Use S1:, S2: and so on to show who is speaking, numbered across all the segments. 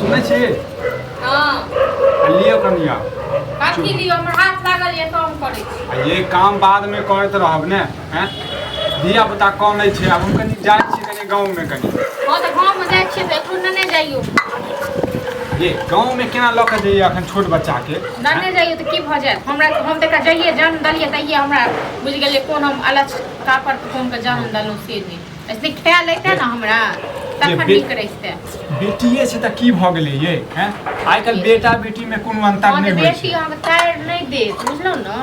S1: सुनै छी
S2: हां
S1: लियो कनिया
S2: काकी लियो हमर हाथ लागल ये काम करे छी
S1: ये काम बाद में करत रहब ने हैं धिया पुता कम नहीं छे अब हम कनी जाय छी कनी गांव में कनी
S2: हां त गांव में जाय छी त एखन नहीं जाइयो
S1: ये गांव में केना ल के जइए अखन छोट बच्चा के
S2: नहीं जाइयो त की भ जाय हमरा हम त जाइए जन्म दलिए तइए हमरा बुझ गेलिए कोन हम अलग कापर कोन के जन्म दलो से नहीं ऐसे ख्याल लेते ना हमरा तखन नीक रहिते
S1: बेटिए से त की भ गेलै ये हैं आइ काल बेटा बेटी में कोनो अंतर नहीं होय
S2: बेटी हम तार नहीं दे बुझलो ना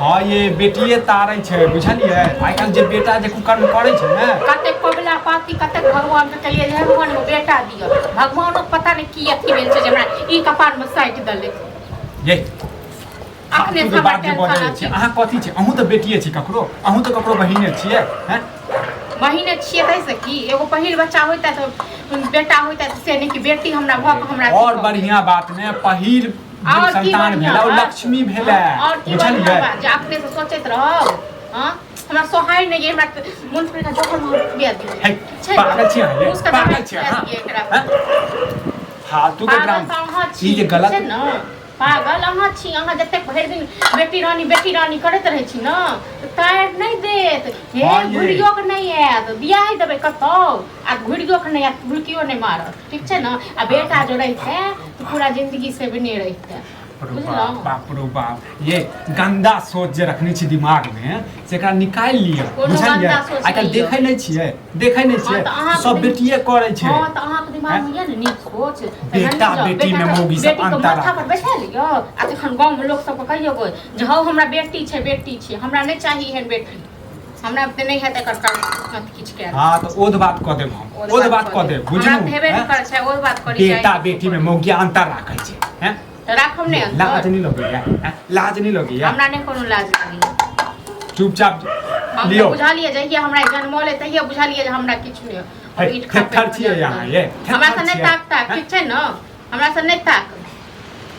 S1: हां ये बेटिए तारै छै बुझलिए आइ काल जे बेटा जे कुकर्म करै छै ने
S2: कते कोबला पाती कते भगवान के कलिए जे भगवान को बेटा दियो भगवान को पता नहीं की अथी भेल छै जे हमरा ई कपार में साइट दले
S1: ये
S2: अखने
S1: सब बात जे बजै छै अहाँ कथि छै अहूँ त बेटिए छी ककरो अहूँ त ककरो बहिने छियै हैं
S2: बहिने छियै तैसे की एगो पहिल बच्चा होइता तो बेटा होइता से नहीं कि बेटी हमरा भक हमरा
S1: और बढ़िया बात ने पहिल संतान भेला ओ लक्ष्मी भेला बुझलिए
S2: जे अपने से सोचैत रहब हां हमरा सोहाय नहीं हमरा मन पर का जोखन बिया दी
S1: पागल छी ये पागल छी हां फालतू के ड्राम ई जे गलत
S2: छै ना पागल अहाँ छी अहाँ जते भरि दिन बेटी रानी करत रहै छी ना टायर नहीं देत हे घुड़ियो के नहीं आयत बियाह देबे कतौ आ घुड़ियो के नहीं आयत बुलकियो नहीं मारत ठीक छै ना आ बेटा जो रहिते तो पूरा जिंदगी से बने रहिते
S1: बाप रो बाप ये गंदा सोच जे रखने छी दिमाग में से एकरा निकाल लियो बुझलिए आइ काल देखै नहीं छियै सब बेटिए करै छै
S2: हां त अहाँ के दिमाग में ये ने नीक सोच
S1: बेटा बेटी में मौगी सब अंतर
S2: माथा पर बैठा लियो आ तखन गांव में लोग सब कहियो गो जे हौ हमरा बेटी छै हमरा नहीं चाहिए एहन बेटी हमरा त नहीं है त कर मत किछ के
S1: हां तो ओद बात क देब हम ओद बात क देब बुझलु
S2: हमरा हेबे नहीं कर छै ओद बात करी
S1: बेटा बेटी में मौगी अंतर राखै छै हैं
S2: तो राखम ने
S1: लाज नहीं लगैया लाज नहीं लगैया
S2: हमरा नहीं कोनो लाज लगी
S1: चुपचाप
S2: लियो बुझा लिए जहिया हमरा जन्मले तहिया बुझा लिए जे हमरा किछ नहीं और ईट
S1: खर छियै यहां ये
S2: हमरा से नहीं ताकता ठीक छै न हमरा से नहीं ताक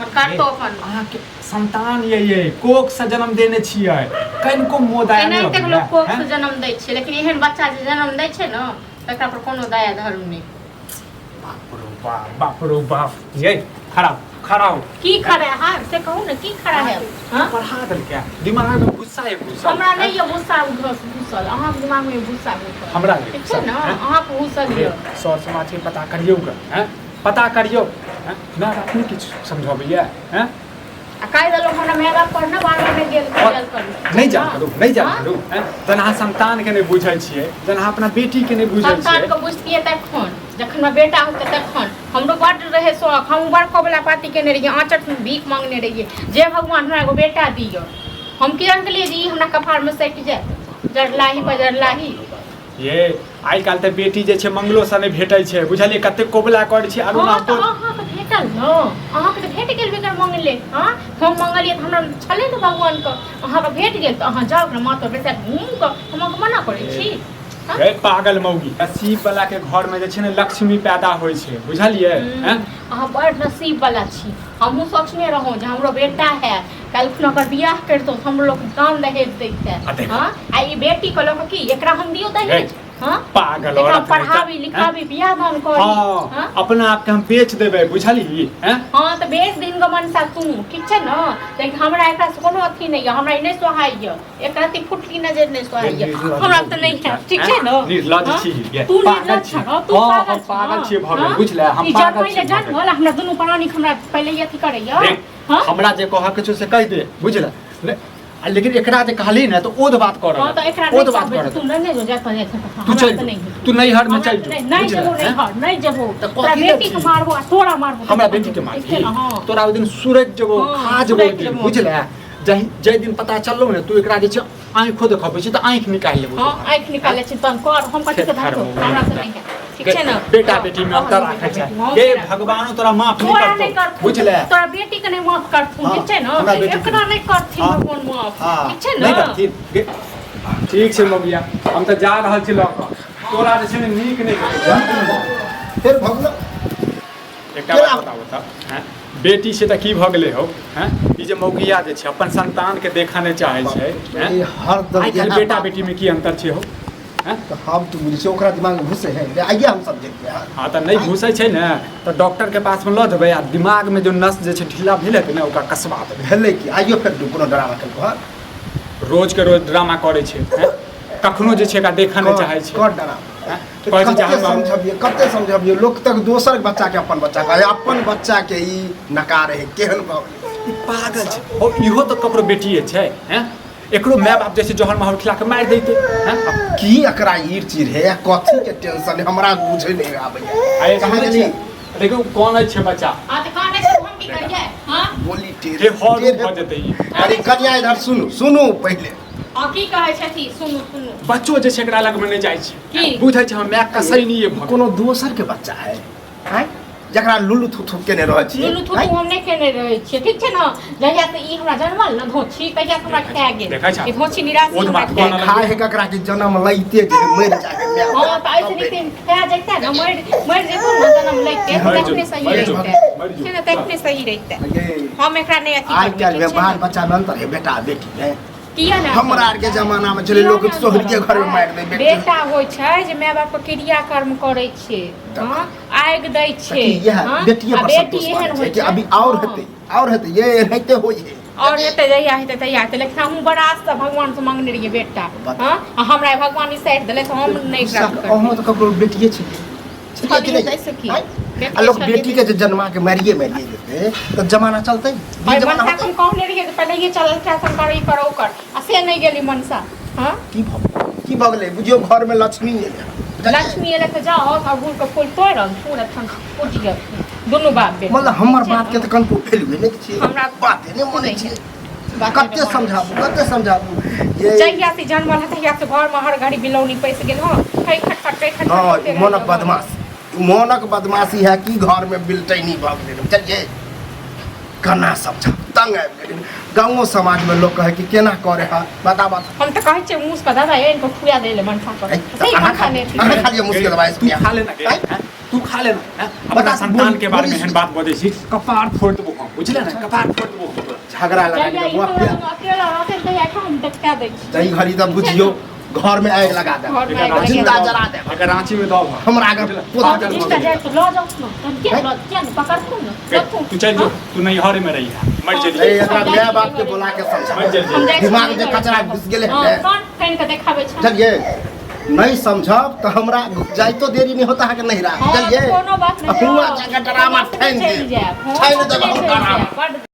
S2: मन काटतो अपन
S1: अहाँ के संतान ये कोख से जन्म देने छियै कनिको मोदाय
S2: नहीं तक लोग कोख से जन्म दै छै लेकिन एहन बच्चा जे जन्म दै छै न तकरा पर कोनो दया धर्म नहीं
S1: बाप रो बाप ये खड़ा हो
S2: की खड़ा है से कहू न की खड़ा है हां
S1: पढ़ा दल क्या दिमाग में गुस्सा है गुस्सा
S2: हमरा नहीं ये गुस्सा घुसल अहाँ के दिमाग में गुस्सा घुसल
S1: हमरा
S2: ठीक छै न अहाँ के घुसल ये
S1: सर समाज के पता करियो हैं पता करियो हैं मैं अपने किछ समझाबिए हैं
S2: आ काई दलो हमरा माय बाप पर न बार में गेल कर
S1: नहीं जा करू हैं जना संतान के नहीं बुझै छियै जना अपना बेटी के नहीं बुझै छियै
S2: संतान के बुझतिए तखन जखन में बेटा होते तखन हमरो बड रहे शौक हम बड़ कोबला पाती केने रहिए आंचट में भीख मांगने रहिए जे भगवान हमरा एगो बेटा दियो हम की जान के लिए जी हमरा कपार में सट जाए जरलाही पर जरलाही
S1: ये आइ काल त बेटी जे छै मंगलो से नहीं भेटै छै बुझलिए कते कोबला करै छी आलू ना तो
S2: अहाँ के भेटल न अहाँ के भेट गेल बेकर मंगले हां हम मंगलिए त हमरा छले न भगवान के अहाँ के भेट गेल त अहाँ जाओ न माता बेटा घूम के हम के मना करै छी
S1: ए पागल मौगी नसीब वाला के घर में जे छै ने लक्ष्मी पैदा होय छै बुझलिए हैं
S2: अहाँ बड़ नसीब वाला छी हमहू सोचने रहूं जे हमरो बेटा है कल खुना कर बियाह करतो हम लोग दान दहेज देते हां आ ई बेटी को लोग की एकरा हम दियो दहेज हां
S1: पागल
S2: औरत पढ़ावी लिखावी बियाह दान करी
S1: हां अपना आप के हम बेच देबै बुझली हैं
S2: हां त बेच दिन ग मनसा तू ठीक छै न लेकिन हमरा एकरा से कोनो अथी नहीं है हमरा नहीं सोहाय एकरा ती फुटकी नजर नहीं सोहाय हमरा त नहीं है ठीक छै न
S1: निर्लज छी
S2: तू निर्लज छ तू
S1: पागल छी भगवान बुझले हम पागल छी
S2: जान होला हमरा दुनु प्राणी हमरा पहले अथी करैया
S1: हां हमरा जे कह के छै से कह दे बुझले लेकिन एकरा जे कहली ना तो ओद बात कर
S2: हां तो एकरा ओद बात कर तू नहीं जो जात नहीं
S1: तू नहीं हर में चल जो
S2: नहीं जबो नहीं जबो तोरा बेटी के मारबो तोरा मारबो
S1: हमरा बेटी के मार तोरा ओ दिन सूरज जबो खा जबो बुझले जय दिन पता चललो ने तू एकरा जे छै आंखो देखबै छी त आंख निकाल लेबो
S2: हां आंख निकाले छी तन कर हम कथि के धरतो हमरा से नहीं है ठीक छै ना
S1: बेटा बेटी में अंतर राखै छै हे भगवानो तोरा माफ नहीं करतो बुझले
S2: तोरा बेटी के नहीं माफ करथु ठीक छै ना एकरा नहीं करथि भगवान माफ ठीक छै ना
S1: नहीं करथि ठीक छै मौगिया हम त जा रहल छी लक तोरा जे छै ने नीक नहीं
S3: फिर भगलो
S1: एकटा बात बताओ त हैं बेटी से त की भ गेलै हो हैं ई जे मौगिया जे छै अपन संतान के देखा नहीं चाहे छै हैं
S3: हर दम
S1: बेटा बेटी में की अंतर छै हो हैं?
S3: तो हम तो बुझे ओकरा दिमाग में घुसे है आइए हम सब देखते हैं
S1: हाँ तो नहीं घुसै छै ने तो डॉक्टर के पास में लऽ देबै आ दिमाग में जो नस जे छै ढीला भेल हेतै ने ओकरा कसबा देबै
S3: भेलै कि आइयो फेर कोनो ड्रामा केलको हँ
S1: रोज के रोज ड्रामा करै छै हैं? कखनो जे छै एकरा देखऽ नहि चाहै छै
S3: कर ड्रामा
S1: कहै छै जे
S3: कते
S1: हम
S3: समझबिए कते समझबिए लोग तक दोसर बच्चा के अपन बच्चा कहे अपन बच्चा के ई नकार है केहन बाबू
S1: ई पागल छै और इहो तो ककरो बेटिए छै हैं? एकरो माय बाप जैसे जहर महर खिला के मारि दैते हैं?
S3: अब की एकरा ईर चीर है कथी के टेंशन है हमरा बुझे नहीं आबैया
S1: आए समझ छी देखो कौन छै बच्चा
S2: हां त काने से हम की करिए हां
S3: बोली
S1: के
S3: टेर
S1: हॉल भ जेतै ई
S3: अरे कन्या इधर सुनु पहले
S2: आ की कहै छथि सुनु
S1: बच्चो जे छै एकरा लग में नहि जाइ
S2: की?
S1: छै बुझै छै हम माय कसै नहीं है
S3: कोनो दोसर के बच्चा है हैं जकरा लुलु थुथु केने रहै छी
S2: लुलु थुथु हम नहि खेने रहै छियै ठीक छै ने जहिया से ई हमरा जन्मल न धोछी तहिया से हमरा खा गेल
S1: देखै छा?
S2: ई धोछी निराशी
S1: ओ तऽ
S2: हमरा
S1: बात
S2: खा
S1: कहना
S3: खाए है ककरा के जन्म लइते जे मर जाए
S2: हां त ऐसे रीते खा जैते न मर जेतो न जन्म लइते देखने सही रहते छै न देखने सही रहते हम एकरा नहि अथी
S3: आज कल में बाल बच्चा में अंतर है बेटा बेटी है
S2: किया ना
S3: हमरा आर के जमाना में चले लोग सोहर के घर में मार दे
S2: बेटा होइ छै जे माय बाप के क्रिया कर्म करै छै हां आगि दै छै
S3: यह बेटिए पर
S2: बेटी
S3: संतोष
S2: एहन
S3: मानै
S2: होइ
S3: छै कि अभी और हेतै ये रहते होई है
S2: और हेतै जहिया हेतै तहिया हेतै लेकिन हम बड़ा से भगवान से मांगने रहिए बेटा हां हमरा भगवान ई साइड देले तो हम नहीं प्राप्त कर
S3: हम तो ककरो बेटिए छी लोग बेटी के जन्मा के मारिए देते तो जमाना चलते
S2: भाई मनसा हम कहने रहिए कि पहले ये चल फैशन कर ई करो कर आ से नहीं गेली मनसा हां
S3: की भगले बुझियो घर में लक्ष्मी एले
S2: लक्ष्मी एले तो जाओ और गुड़ के फूल तोड़ पूरा ठन फूट गया दोनों बाप बेटा
S3: मतलब हमर बात के त कनको भेलुए नहीं छी
S2: हमरा
S3: बात नहीं माने छी कते समझाबू ये
S2: जहिया से जन्मल है तहिया से घर में हर घड़ी बिलौनी पैस गेल हां खै खट
S3: हां मोनक बदमाशी है कि घर में बिलटैनी भ गेल चलिए कना समझा तंग आबि गेल गाँवो समाज में लोग कहे कि केना करे है बता
S2: हम तो कहै छै मुस का दादा इनको खुया देले मनसा पर सही मनसा ने
S3: खाली मुश्किल दवाई
S1: तू खा लेना तू खा लेना अपना संतान के बारे में एहन बात बजै छी कपार फोड़ देबो हम बुझले ना कपार फोड़ देबो
S3: झगड़ा लगा देबो
S2: अकेला रहते तो या हम देखा दै छी
S3: तई घड़ी तब बुझियो घर में आग लगा दे जिंदा जला दे
S1: अगर रांची में दो
S3: हमरा अगर
S2: जिंदा जाए तो लो जाओ ना क्या पकड़ तू
S1: तू चल जो तू नहीं हरे में रही है मर जल्दी
S3: ए एकरा माय बाप के बोला के समझा दिमाग में कचरा घुस गेले है
S2: कौन कहीं के देखावे छै
S3: चलिए नहीं समझब तो हमरा जाइतो देरी नहीं होता है कि नहीं रहा चलिए
S2: कोनो बात नहीं
S3: हुआ जगह ड्रामा ठैन दे
S2: चल जाए
S3: ठैन दे हम ड्रामा